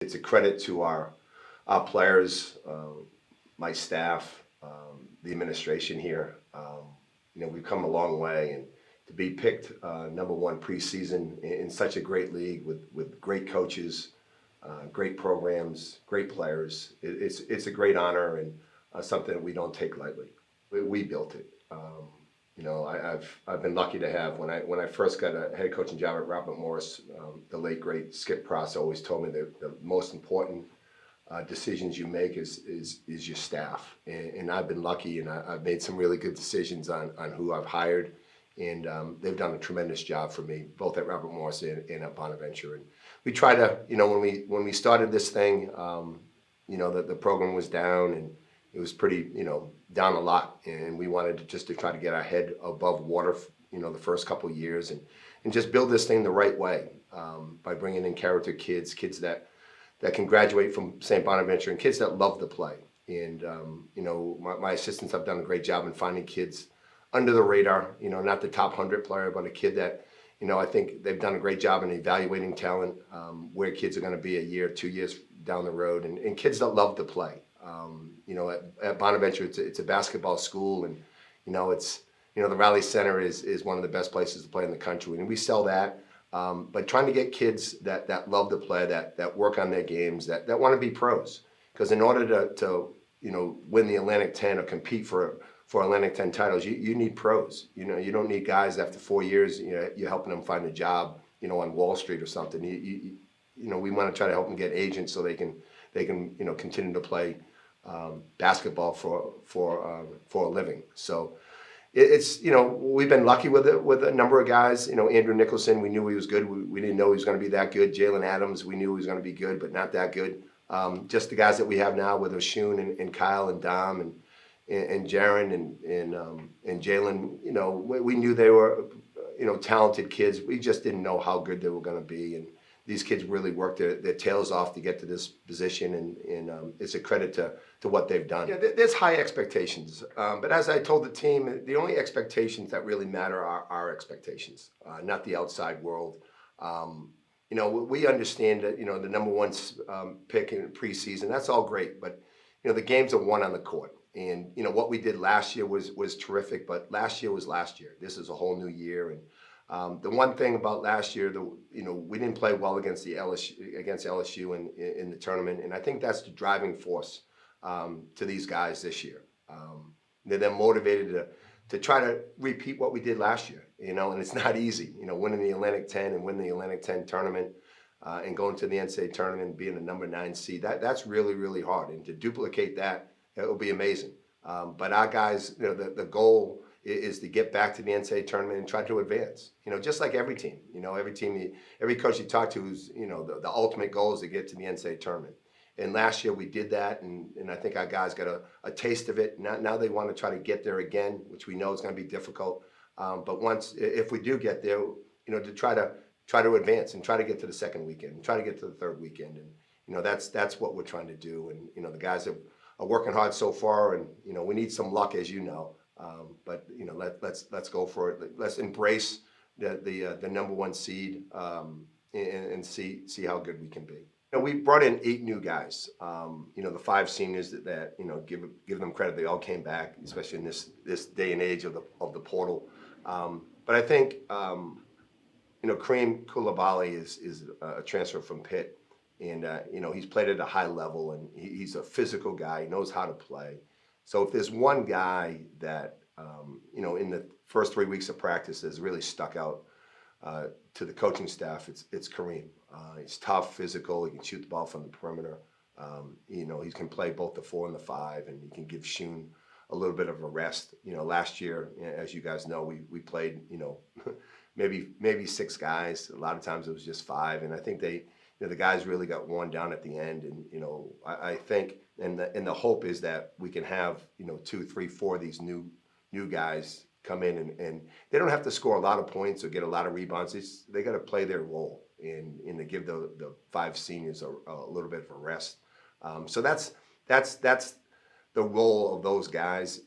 It's a credit to our players, my staff, the administration here. We've come a long way, and to be picked number one preseason in such a great league with great coaches, great programs, great players, it's a great honor and something that we don't take lightly. We built it. I've been lucky to have when I first got a head coaching job at Robert Morris. The late great Skip Pross always told me that the most important decisions you make is your staff, and I've been lucky, and I've made some really good decisions on who I've hired, and they've done a tremendous job for me, both at Robert Morris and at Bonaventure. And we try to, when we started this thing, the program was down, and it was pretty, down a lot, and we wanted to try to get our head above water, the first couple of years, and just build this thing the right way, by bringing in character kids that can graduate from St. Bonaventure, and kids that love to play. And my assistants have done a great job in finding kids under the radar, not the top 100 player, but a kid that, I think they've done a great job in evaluating talent, where kids are going to be a year, 2 years down the road, and kids that love to play. At Bonaventure, it's a basketball school, and it's the Raleigh Center is one of the best places to play in the country, and we sell that. But trying to get kids that love to play, that work on their games, that want to be pros, because in order to win the Atlantic 10 or compete for Atlantic 10 titles, you need pros. You don't need guys after 4 years. You're helping them find a job, on Wall Street or something. We want to try to help them get agents so they can continue to play basketball for a living. So it's we've been lucky with it with a number of guys. Andrew Nicholson, we knew he was good. We didn't know he was going to be that good. Jalen Adams, we knew he was going to be good, but not that good. Just the guys that we have now with Oshun and Kyle and Dom and Jaron and Jalen. We knew they were talented kids. We just didn't know how good they were going to be, and these kids really worked their tails off to get to this position, and it's a credit to what they've done. Yeah, there's high expectations, but as I told the team, the only expectations that really matter are our expectations, not the outside world. We understand that the number one pick in preseason, that's all great, but the games are won on the court, and what we did last year was terrific, but last year was last year. This is a whole new year, and the one thing about last year, we didn't play well against LSU in the tournament, and I think that's the driving force to these guys this year. They're motivated to try to repeat what we did last year, and it's not easy. Winning the Atlantic 10 and winning the Atlantic 10 tournament and going to the NCAA tournament and being a number 9 seed, that's really, really hard, and to duplicate that, it will be amazing. But our guys, the goal is to get back to the NCAA tournament and try to advance. Just like every team. Every coach you talk to is, the ultimate goal is to get to the NCAA tournament. And last year we did that, and I think our guys got a taste of it. Now they want to try to get there again, which we know is going to be difficult. But if we do get there, to try to advance and try to get to the second weekend and try to get to the third weekend, and that's what we're trying to do. And the guys are working hard so far, and we need some luck, as you know. But let's go for it. Let's embrace the number 1 seed and see how good we can be. We brought in 8 new guys. The 5 seniors that give them credit. They all came back, especially in this day and age of the portal. But I think Kareem Koulibaly is a transfer from Pitt, and he's played at a high level, and he's a physical guy. He knows how to play. So if there's one guy that, in the first 3 weeks of practice has really stuck out to the coaching staff, it's Kareem. He's tough, physical. He can shoot the ball from the perimeter. He can play both the 4 and the 5, and he can give Shun a little bit of a rest. Last year, as you guys know, we played, maybe 6 guys. A lot of times it was just 5, and I think the guys really got worn down at the end, and I think, and the hope is that we can have 2, 3, 4 of these new guys come in, and they don't have to score a lot of points or get a lot of rebounds. They got to play their role and to give the 5 seniors a little bit of a rest. So that's the role of those guys.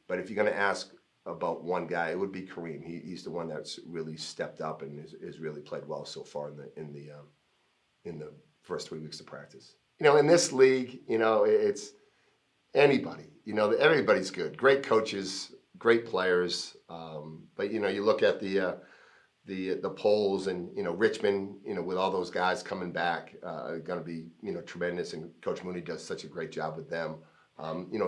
But if you're going to ask about one guy, it would be Kareem. He's the one that's really stepped up and has really played well so far in the first 3 weeks of practice. In this league, it's anybody. Everybody's good. Great coaches, great players. But you look at the polls, and Richmond, with all those guys coming back, are going to be tremendous. And Coach Mooney does such a great job with them.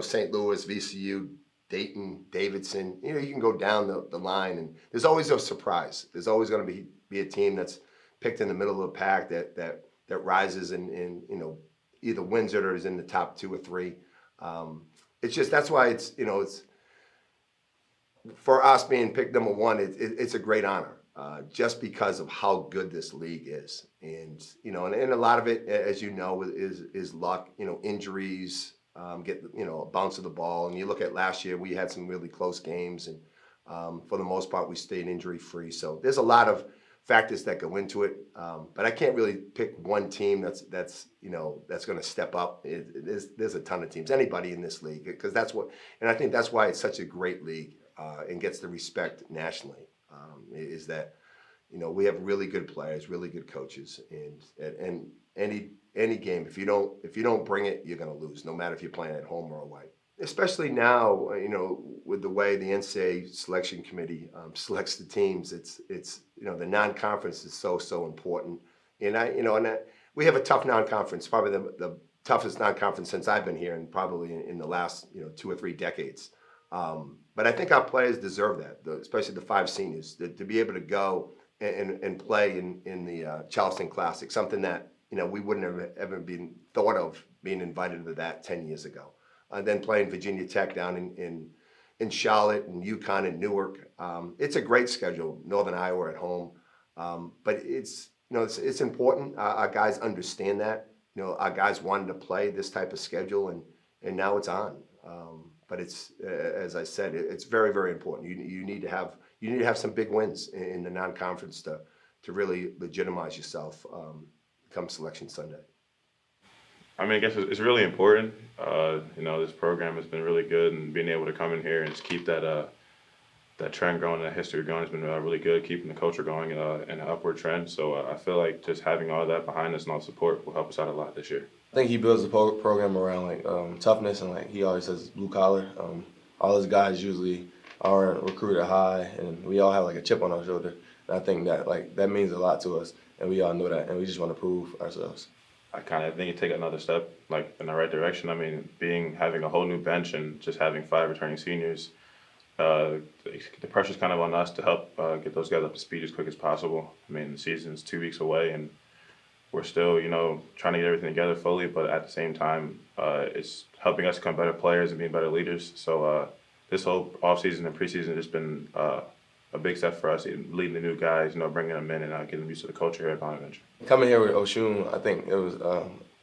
St. Louis, VCU, Dayton, Davidson. You can go down the line, and there's always a surprise. There's always going to be a team that's picked in the middle of the pack that rises and either wins it or is in the top 2 or 3. It's just that's why it's for us being picked number 1. It's a great honor. Just because of how good this league is, and a lot of it, as is luck. Injuries, get a bounce of the ball, and you look at last year, we had some really close games, and for the most part, we stayed injury free. So there's a lot of factors that go into it, but I can't really pick one team that's going to step up. There's a ton of teams, anybody in this league, because and I think that's why it's such a great league and gets the respect nationally. Is that we have really good players, really good coaches, and any game, if you don't bring it, you're going to lose, no matter if you're playing at home or away. Especially now, with the way the NCAA selection committee selects the teams, it's the non-conference is so important. And we have a tough non-conference, probably the toughest non-conference since I've been here, and probably in the last 2 or 3 decades. But I think our players deserve that, especially the 5 seniors, to be able to go and play in the Charleston Classic, something that we wouldn't have ever been thought of being invited to that 10 years ago. And then playing Virginia Tech down in Charlotte and UConn and Newark. It's a great schedule. Northern Iowa at home, but it's important. Our guys understand that. Our guys wanted to play this type of schedule, and now it's on. But it's, as I said, it's very, very important. You need to have some big wins in the non-conference to really legitimize yourself come Selection Sunday. I mean, I guess it's really important. This program has been really good, and being able to come in here and just keep that trend going, that history going, has been really good. Keeping the culture going in an upward trend. So I feel like just having all that behind us and all the support will help us out a lot this year. I think he builds the program around toughness, and he always says blue collar. All his guys usually are recruited high, and we all have a chip on our shoulder. And I think that means a lot to us, and we all know that, and we just want to prove ourselves. I kind of think you take another step in the right direction. I mean, having a whole new bench and just having 5 returning seniors, the pressure's kind of on us to help get those guys up to speed as quick as possible. I mean, the season's 2 weeks away, and we're still, trying to get everything together fully, but at the same time, it's helping us become better players and being better leaders. So this whole offseason and preseason has just been a big step for us, leading the new guys, bringing them in and getting them used to the culture here at Bonaventure. Coming here with Oshun, I think it was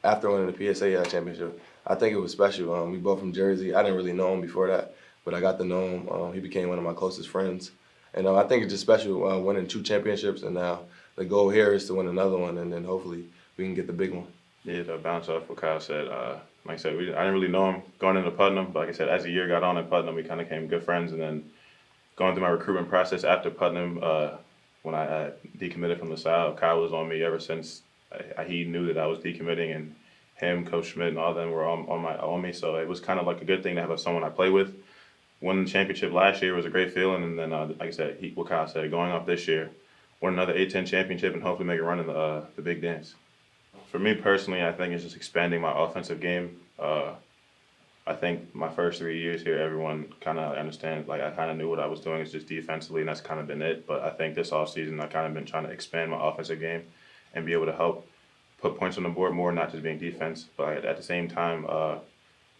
after winning the PSA championship, I think it was special. We both from Jersey. I didn't really know him before that, but I got to know him. He became one of my closest friends. And I think it's just special winning 2 championships, and now the goal here is to win another one, and then hopefully we can get the big one. Yeah, to bounce off what Kyle said, like I said, I didn't really know him going into Putnam, but like I said, as the year got on in Putnam, we kind of became good friends, and then going through my recruitment process after Putnam, when I decommitted from LaSalle, Kyle was on me ever since he knew that I was decommitting, and him, Coach Schmidt, and all of them were on me. So it was kind of like a good thing to have someone I play with. Winning the championship last year was a great feeling, and then like I said, what Kyle said, going off this year, win another A-10 championship, and hopefully make a run in the big dance. For me personally, I think it's just expanding my offensive game. I think my first 3 years here, everyone kind of understands, I kind of knew what I was doing. It's just defensively, and that's kind of been it. But I think this offseason, I kind of been trying to expand my offensive game and be able to help put points on the board more, not just being defense. But at the same time,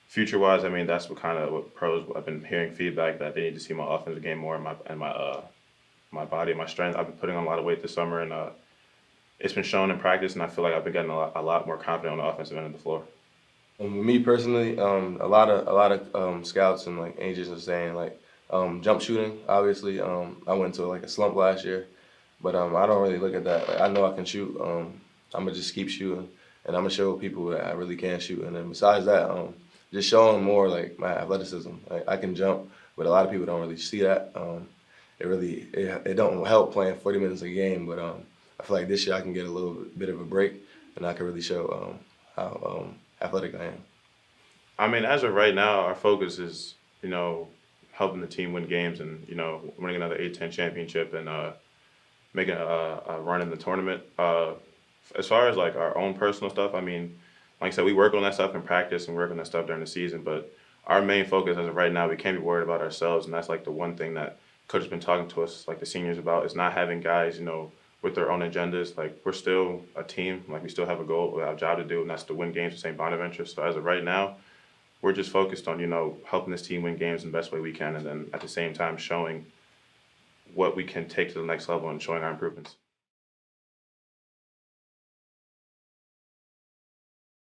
future-wise, I mean, that's what pros, I've been hearing feedback that they need to see my offensive game more and my body, my strength. I've been putting on a lot of weight this summer, and it's been shown in practice, and I feel like I've been getting a lot more confident on the offensive end of the floor. Me personally, a lot of scouts and agents are saying jump shooting. Obviously, I went to a slump last year, but I don't really look at that. I know I can shoot. I'm gonna just keep shooting, and I'm gonna show people that I really can shoot. And then besides that, just showing more my athleticism. I can jump, but a lot of people don't really see that. It don't help playing 40 minutes a game, but I feel like this year I can get a little bit of a break and I can really show how athletic I am. I mean, as of right now, our focus is, helping the team win games and, winning another A10 championship and making a run in the tournament. As far as like our own personal stuff, I mean, like I said, we work on that stuff in practice and work on that stuff during the season, but our main focus as of right now, we can't be worried about ourselves, and that's like the one thing that coach has been talking to us, like the seniors, about is not having guys, with their own agendas. Like we're still a team, like we still have a goal, we have a job to do, and that's to win games at St. Bonaventure. So as of right now, we're just focused on, helping this team win games in the best way we can, and then at the same time showing what we can take to the next level and showing our improvements.